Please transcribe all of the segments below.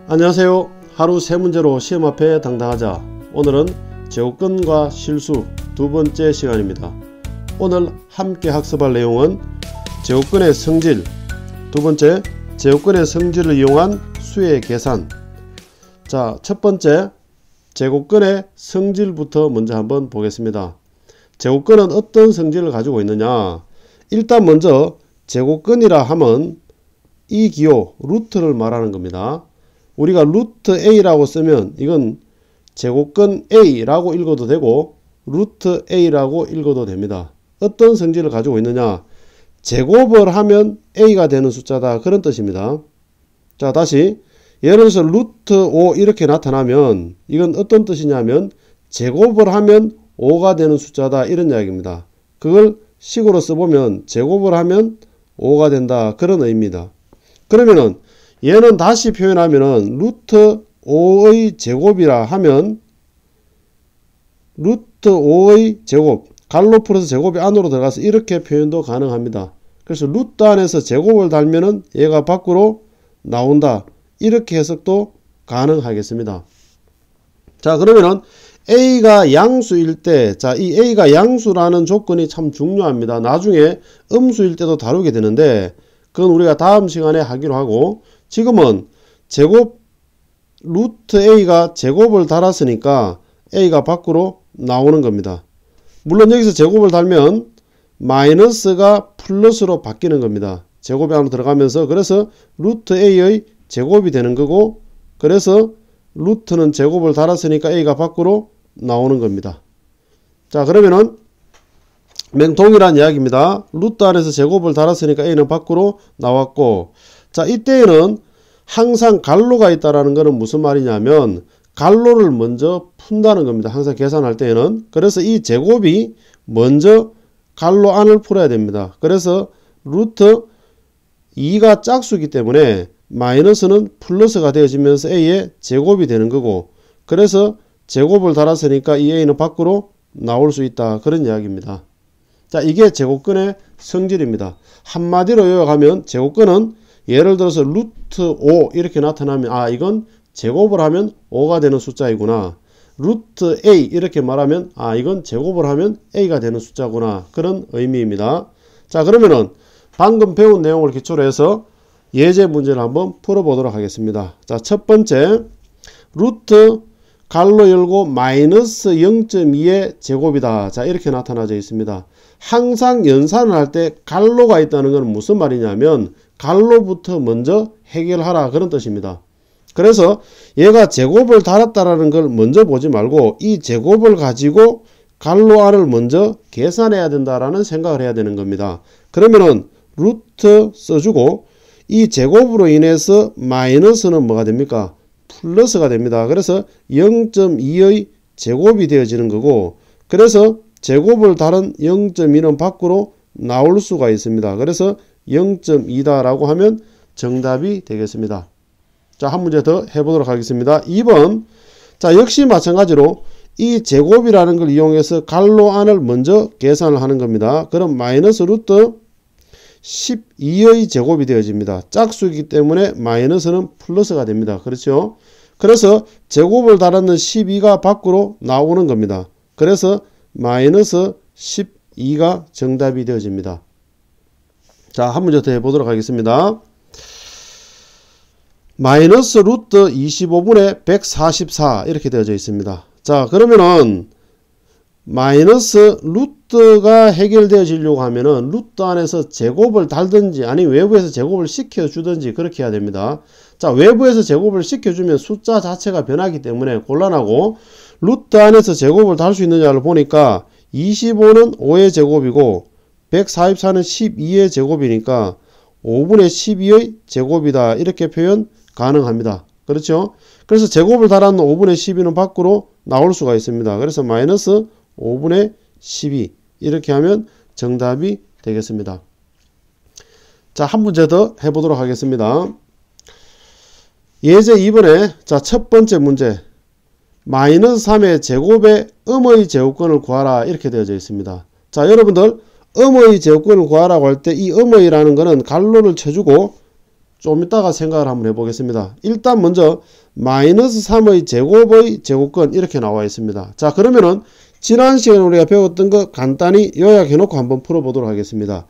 안녕하세요. 하루 세 문제로 시험 앞에 당당하자. 오늘은 제곱근과 실수 두 번째 시간입니다. 오늘 함께 학습할 내용은 제곱근의 성질, 두 번째 제곱근의 성질을 이용한 수의 계산. 자, 첫 번째 제곱근의 성질부터 먼저 한번 보겠습니다. 제곱근은 어떤 성질을 가지고 있느냐? 일단 먼저 제곱근이라 하면 이 기호 루트를 말하는 겁니다. 우리가 루트 A라고 쓰면 이건 제곱근 A라고 읽어도 되고 루트 A라고 읽어도 됩니다. 어떤 성질을 가지고 있느냐? 제곱을 하면 A가 되는 숫자다, 그런 뜻입니다. 자, 다시 예를 들어서 루트 5 이렇게 나타나면 이건 어떤 뜻이냐면 제곱을 하면 5가 되는 숫자다, 이런 이야기입니다. 그걸 식으로 써보면 제곱을 하면 5가 된다, 그런 의미입니다. 그러면은 얘는 다시 표현하면은 루트 5의 제곱이라 하면 루트 5의 제곱, 갈로 풀어서 제곱이 안으로 들어가서 이렇게 표현도 가능합니다. 그래서 루트 안에서 제곱을 달면은 얘가 밖으로 나온다, 이렇게 해석도 가능하겠습니다. 자, 그러면은 A가 양수일 때, 자, 이 A가 양수라는 조건이 참 중요합니다. 나중에 음수일 때도 다루게 되는데 그건 우리가 다음 시간에 하기로 하고, 지금은 제곱 루트 A가 제곱을 달았으니까 A가 밖으로 나오는 겁니다. 물론 여기서 제곱을 달면 마이너스가 플러스로 바뀌는 겁니다. 제곱이 안으로 들어가면서, 그래서 루트 A의 제곱이 되는 거고, 그래서 루트는 제곱을 달았으니까 A가 밖으로 나오는 겁니다. 자, 그러면은 동일한 이야기입니다. 루트 안에서 제곱을 달았으니까 A는 밖으로 나왔고, 자, 이때에는 항상 갈로가 있다라는 것은 무슨 말이냐면 갈로를 먼저 푼다는 겁니다. 항상 계산할 때에는. 그래서 이 제곱이 먼저 갈로 안을 풀어야 됩니다. 그래서 루트 2가 짝수이기 때문에 마이너스는 플러스가 되어지면서 A의 제곱이 되는 거고, 그래서 제곱을 달았으니까 이 A는 밖으로 나올 수 있다, 그런 이야기입니다. 자, 이게 제곱근의 성질입니다. 한마디로 요약하면 제곱근은 예를 들어서 루트 5 이렇게 나타나면 이건 제곱을 하면 5가 되는 숫자이구나. 루트 A 이렇게 말하면 이건 제곱을 하면 A가 되는 숫자구나, 그런 의미입니다. 자, 그러면은 방금 배운 내용을 기초로 해서 예제 문제를 한번 풀어보도록 하겠습니다. 자, 첫 번째 루트 갈로 열고 마이너스 0.2의 제곱이다. 자, 이렇게 나타나져 있습니다. 항상 연산을 할 때 갈로가 있다는 건 무슨 말이냐면 갈로부터 먼저 해결하라, 그런 뜻입니다. 그래서 얘가 제곱을 달았다라는 걸 먼저 보지 말고 이 제곱을 가지고 갈로 안을 먼저 계산해야 된다라는 생각을 해야 되는 겁니다. 그러면은 루트 써주고 이 제곱으로 인해서 마이너스는 뭐가 됩니까? 플러스가 됩니다. 그래서 0.2의 제곱이 되어지는 거고, 그래서 제곱을 달은 0.2는 밖으로 나올 수가 있습니다. 그래서 0.2다 라고 하면 정답이 되겠습니다. 자, 한 문제 더 해보도록 하겠습니다. 2번. 자, 역시 마찬가지로 이 제곱이라는 걸 이용해서 갈로 안을 먼저 계산을 하는 겁니다. 그럼 마이너스 루트 12의 제곱이 되어집니다. 짝수이기 때문에 마이너스는 플러스가 됩니다. 그렇죠? 그래서 제곱을 달았는 12가 밖으로 나오는 겁니다. 그래서 마이너스 12가 정답이 되어집니다. 자, 한 문제 더 해보도록 하겠습니다. 마이너스 루트 25분의 144 이렇게 되어져 있습니다. 자, 그러면은 마이너스 루트가 해결되어지려고 하면은 루트 안에서 제곱을 달든지 아니면 외부에서 제곱을 시켜주든지 그렇게 해야 됩니다. 자, 외부에서 제곱을 시켜주면 숫자 자체가 변하기 때문에 곤란하고, 루트 안에서 제곱을 달 수 있느냐를 보니까 25는 5의 제곱이고 144는 12의 제곱이니까 5분의 12의 제곱이다, 이렇게 표현 가능합니다. 그렇죠? 그래서 제곱을 달았는 5분의 12는 밖으로 나올 수가 있습니다. 그래서 마이너스 5분의 12 이렇게 하면 정답이 되겠습니다. 자, 한 문제 더 해보도록 하겠습니다. 예제 2번에 자, 첫 번째 문제 마이너스 3의 제곱의 음의 제곱근을 구하라, 이렇게 되어져 있습니다. 자, 여러분들 음의 제곱근을 구하라고 할 때 이 음의라는 거는 갈로를 쳐주고 좀 이따가 생각을 한번 해보겠습니다. 일단 먼저 마이너스 3의 제곱의 제곱근 이렇게 나와 있습니다. 자, 그러면은 지난 시간에 우리가 배웠던 거 간단히 요약해 놓고 한번 풀어보도록 하겠습니다.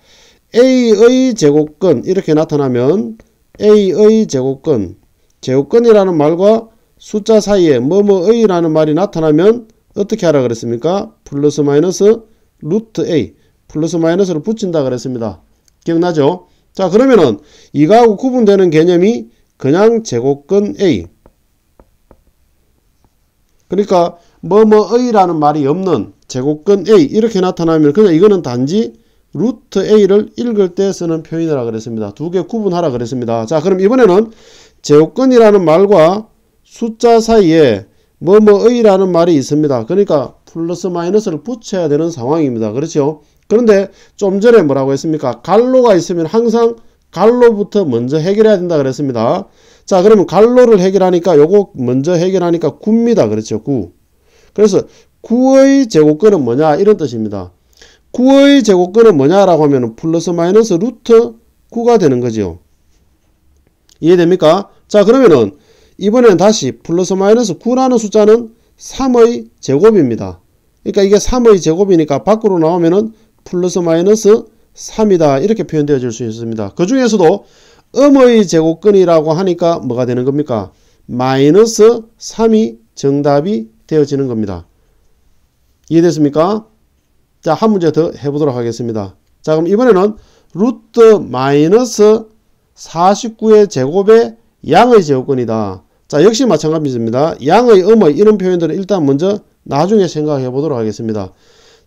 A의 제곱근 이렇게 나타나면 A의 제곱근, 제곱근이라는 말과 숫자 사이에 뭐뭐의라는 말이 나타나면 어떻게 하라 그랬습니까? 플러스 마이너스 루트 A, 플러스 마이너스를 붙인다 그랬습니다. 기억나죠? 자, 그러면은 이거하고 구분되는 개념이 그냥 제곱근 A, 그러니까 뭐뭐의라는 말이 없는 제곱근 A 이렇게 나타나면 그냥 이거는 단지 루트 A를 읽을 때 쓰는 표현이라 그랬습니다. 두 개 구분하라 그랬습니다. 자, 그럼 이번에는 제곱근이라는 말과 숫자 사이에 뭐뭐의라는 말이 있습니다. 그러니까 플러스 마이너스를 붙여야 되는 상황입니다. 그렇죠? 그런데 좀 전에 뭐라고 했습니까? 갈로가 있으면 항상 갈로부터 먼저 해결해야 된다 그랬습니다. 자, 그러면 갈로를 해결하니까 요거 먼저 해결하니까 9입니다. 그렇죠? 9. 그래서 9의 제곱근은 뭐냐 이런 뜻입니다. 9의 제곱근은 뭐냐라고 하면 플러스 마이너스 루트 9가 되는 거죠. 이해됩니까? 자, 그러면은 이번에는 다시 플러스 마이너스 9라는 숫자는 3의 제곱입니다. 그러니까 이게 3의 제곱이니까 밖으로 나오면은 플러스 마이너스 3이다 이렇게 표현되어질 수 있습니다. 그 중에서도 음의 제곱근이라고 하니까 뭐가 되는 겁니까? 마이너스 3이 정답이 되어지는 겁니다. 이해됐습니까? 자, 한 문제 더 해보도록 하겠습니다. 자, 그럼 이번에는 루트 마이너스 49의 제곱의 양의 제곱근이다. 자, 역시 마찬가지입니다. 양의, 음의 이런 표현들은 일단 먼저 나중에 생각해 보도록 하겠습니다.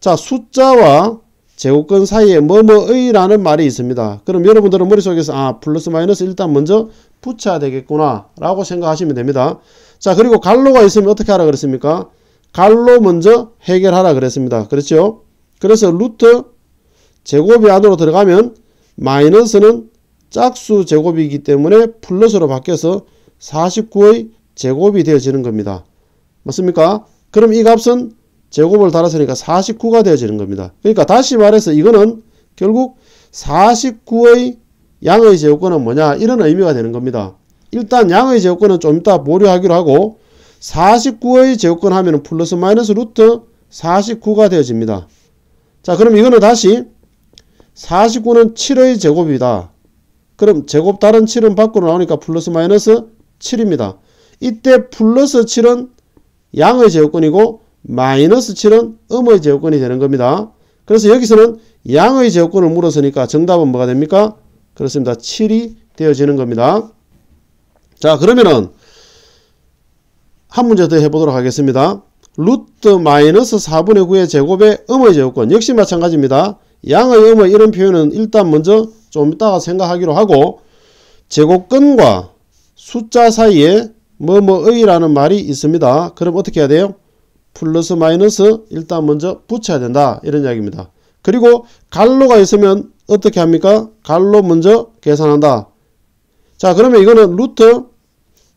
자, 숫자와 제곱근 사이에 뭐뭐의라는 말이 있습니다. 그럼 여러분들은 머릿속에서 플러스 마이너스 일단 먼저 붙여야 되겠구나 라고 생각하시면 됩니다. 자, 그리고 갈로가 있으면 어떻게 하라 그랬습니까? 갈로 먼저 해결하라 그랬습니다. 그렇죠? 그래서 루트 제곱이 안으로 들어가면 마이너스는 짝수 제곱이기 때문에 플러스로 바뀌어서 49의 제곱이 되어지는 겁니다. 맞습니까? 그럼 이 값은 제곱을 달았으니까 49가 되어지는 겁니다. 그러니까 다시 말해서 이거는 결국 49의 양의 제곱근은 뭐냐 이런 의미가 되는 겁니다. 일단 양의 제곱근은 좀 이따 보류하기로 하고 49의 제곱근 하면 플러스 마이너스 루트 49가 되어집니다. 자, 그럼 이거는 다시 49는 7의 제곱이다. 그럼 제곱 다른 7은 밖으로 나오니까 플러스 마이너스 7입니다. 이때 플러스 7은 양의 제곱근이고 마이너스 7은 음의 제곱근이 되는 겁니다. 그래서 여기서는 양의 제곱근을 물었으니까 정답은 뭐가 됩니까? 그렇습니다. 7이 되어지는 겁니다. 자, 그러면은 한 문제 더 해보도록 하겠습니다. 루트 마이너스 4분의 9의 제곱의 음의 제곱근 역시 마찬가지입니다. 양의 음의 이런 표현은 일단 먼저 좀 이따가 생각하기로 하고 제곱근과 숫자 사이에 뭐뭐의라는 말이 있습니다. 그럼 어떻게 해야 돼요? 플러스 마이너스 일단 먼저 붙여야 된다 이런 이야기입니다. 그리고 갈로가 있으면 어떻게 합니까? 갈로 먼저 계산한다. 자, 그러면 이거는 루트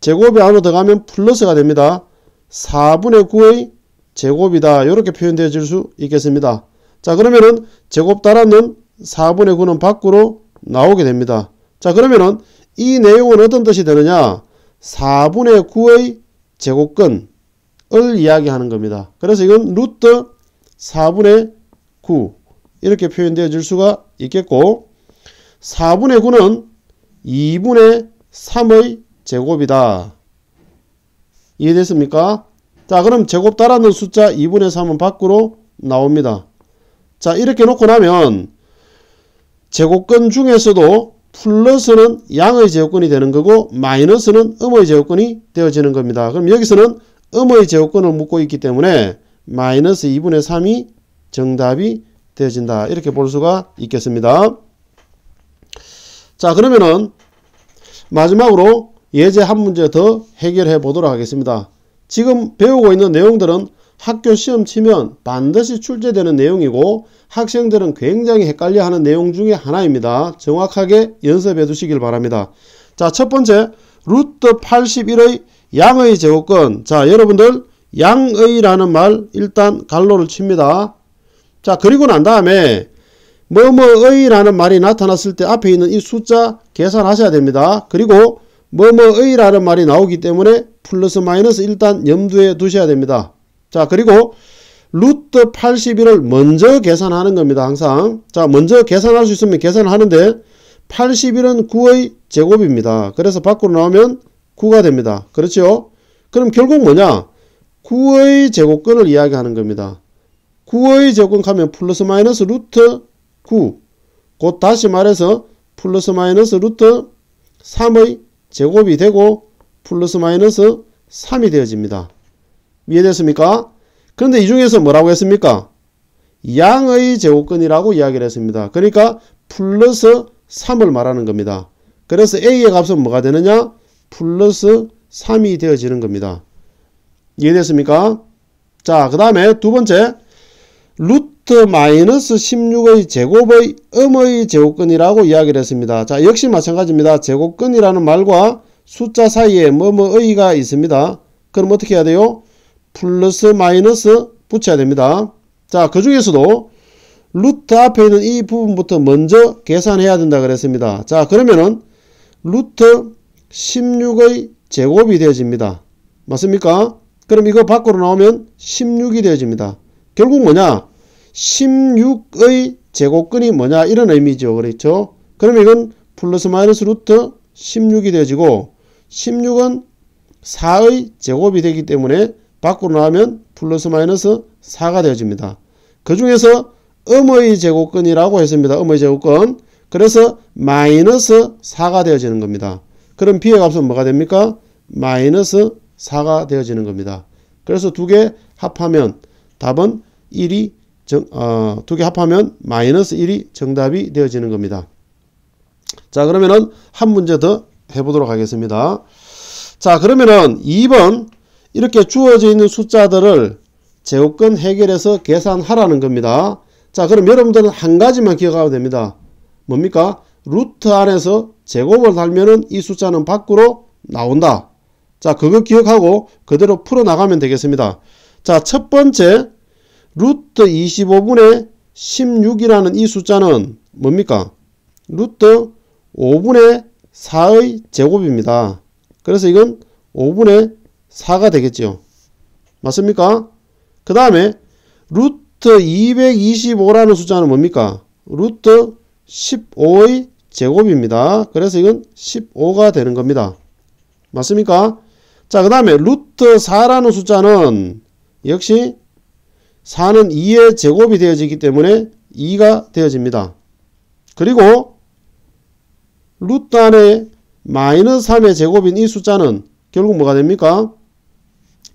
제곱이 안으로 들어가면 플러스가 됩니다. 4분의 9의 제곱이다 이렇게 표현되어질 수 있겠습니다. 자, 그러면은 제곱 달았는 4분의 9는 밖으로 나오게 됩니다. 자, 그러면은 이 내용은 어떤 뜻이 되느냐? 4분의 9의 제곱근을 이야기하는 겁니다. 그래서 이건 루트 4분의 9 이렇게 표현되어질 수가 있겠고 4분의 9는 2분의 3의 제곱이다. 이해됐습니까? 자, 그럼 제곱 달았는 숫자 2분의 3은 밖으로 나옵니다. 자, 이렇게 놓고 나면 제곱근 중에서도 플러스는 양의 제곱근이 되는 거고 마이너스는 음의 제곱근이 되어지는 겁니다. 그럼 여기서는 음의 제곱근을 묻고 있기 때문에 마이너스 2분의 3이 정답이 되어진다. 이렇게 볼 수가 있겠습니다. 자, 그러면은 마지막으로 예제 한 문제 더 해결해 보도록 하겠습니다. 지금 배우고 있는 내용들은 학교 시험 치면 반드시 출제되는 내용이고 학생들은 굉장히 헷갈려하는 내용 중에 하나입니다. 정확하게 연습해 두시길 바랍니다. 자, 첫 번째 루트 81의 양의 제곱근. 자, 여러분들 양의라는 말 일단 갈로를 칩니다. 자, 그리고 난 다음에 뭐뭐의 라는 말이 나타났을 때 앞에 있는 이 숫자 계산하셔야 됩니다. 그리고 뭐뭐의 라는 말이 나오기 때문에 플러스 마이너스 일단 염두에 두셔야 됩니다. 자, 그리고 루트 81을 먼저 계산하는 겁니다. 항상. 자, 먼저 계산할 수 있으면 계산을 하는데 81은 9의 제곱입니다. 그래서 밖으로 나오면 9가 됩니다. 그렇죠? 그럼 결국 뭐냐? 9의 제곱근을 이야기하는 겁니다. 9의 제곱근 하면 플러스 마이너스 루트 9. 곧 다시 말해서 플러스 마이너스 루트 3의 제곱이 되고 플러스 마이너스 3이 되어집니다. 이해됐습니까? 그런데 이 중에서 뭐라고 했습니까? 양의 제곱근이라고 이야기를 했습니다. 그러니까 플러스 3을 말하는 겁니다. 그래서 A의 값은 뭐가 되느냐? 플러스 3이 되어지는 겁니다. 이해됐습니까? 자, 그 다음에 두 번째, 루트 마이너스 16의 제곱의 음의 제곱근이라고 이야기를 했습니다. 자, 역시 마찬가지입니다. 제곱근이라는 말과 숫자 사이에 뭐뭐의가 있습니다. 그럼 어떻게 해야 돼요? 플러스 마이너스 붙여야 됩니다. 자, 그 중에서도 루트 앞에 있는 이 부분부터 먼저 계산해야 된다 그랬습니다. 자, 그러면은 루트 16의 제곱이 되어집니다. 맞습니까? 그럼 이거 밖으로 나오면 16이 되어집니다. 결국 뭐냐? 16의 제곱근이 뭐냐? 이런 의미죠. 그렇죠? 그럼 이건 플러스 마이너스 루트 16이 되어지고 16은 4의 제곱이 되기 때문에 밖으로 나오면 플러스 마이너스 4가 되어집니다. 그 중에서 음의 제곱근이라고 했습니다. 음의 제곱근. 그래서 마이너스 4가 되어지는 겁니다. 그럼 B의 값은 뭐가 됩니까? 마이너스 4가 되어지는 겁니다. 그래서 두 개 합하면 답은 1이 두 개 합하면 마이너스 1이 정답이 되어지는 겁니다. 자, 그러면은 한 문제 더 해보도록 하겠습니다. 자, 그러면은 2번 이렇게 주어져 있는 숫자들을 제곱근 해결해서 계산하라는 겁니다. 자, 그럼 여러분들은 한 가지만 기억하면 됩니다. 뭡니까? 루트 안에서 제곱을 달면은 이 숫자는 밖으로 나온다. 자, 그거 기억하고 그대로 풀어나가면 되겠습니다. 자, 첫 번째 루트 25분의 16이라는 이 숫자는 뭡니까? 루트 5분의 4의 제곱입니다. 그래서 이건 5분의 4가 되겠죠. 맞습니까? 그 다음에 루트 225라는 숫자는 뭡니까? 루트 15의 제곱입니다. 그래서 이건 15가 되는 겁니다. 맞습니까? 자, 그 다음에 루트 4라는 숫자는 역시 4는 2의 제곱이 되어지기 때문에 2가 되어집니다. 그리고 루트 안에 마이너스 3의 제곱인 이 숫자는 결국 뭐가 됩니까?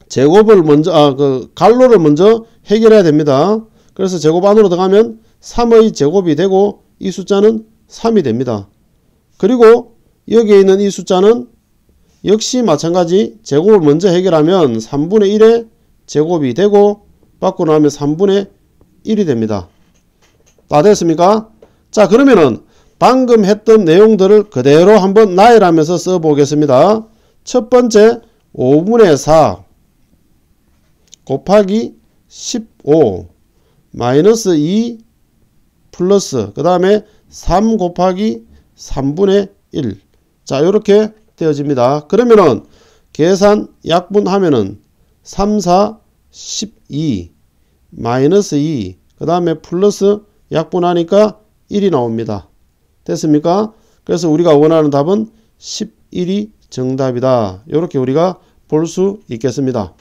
제곱을 먼저, 갈로를 먼저 해결해야 됩니다. 그래서 제곱 안으로 들어가면 3의 제곱이 되고 이 숫자는 3이 됩니다. 그리고 여기에 있는 이 숫자는 역시 마찬가지 제곱을 먼저 해결하면 3분의 1의 제곱이 되고 밖으로 나오면 3분의 1이 됩니다. 다 됐습니까? 자, 그러면은 방금 했던 내용들을 그대로 한번 나열하면서 써보겠습니다. 첫 번째 5분의 4 곱하기 15 마이너스 2 플러스 그 다음에 3 곱하기 3분의 1. 자, 이렇게 되어집니다. 그러면은 계산 약분하면은 3, 4, 12 마이너스 2 그 다음에 플러스 약분하니까 1이 나옵니다. 됐습니까? 그래서 우리가 원하는 답은 11이 정답이다. 이렇게 우리가 볼 수 있겠습니다.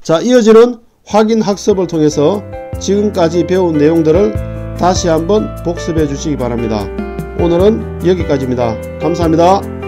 자, 이어지는 확인 학습을 통해서 지금까지 배운 내용들을 다시 한번 복습해 주시기 바랍니다. 오늘은 여기까지입니다. 감사합니다.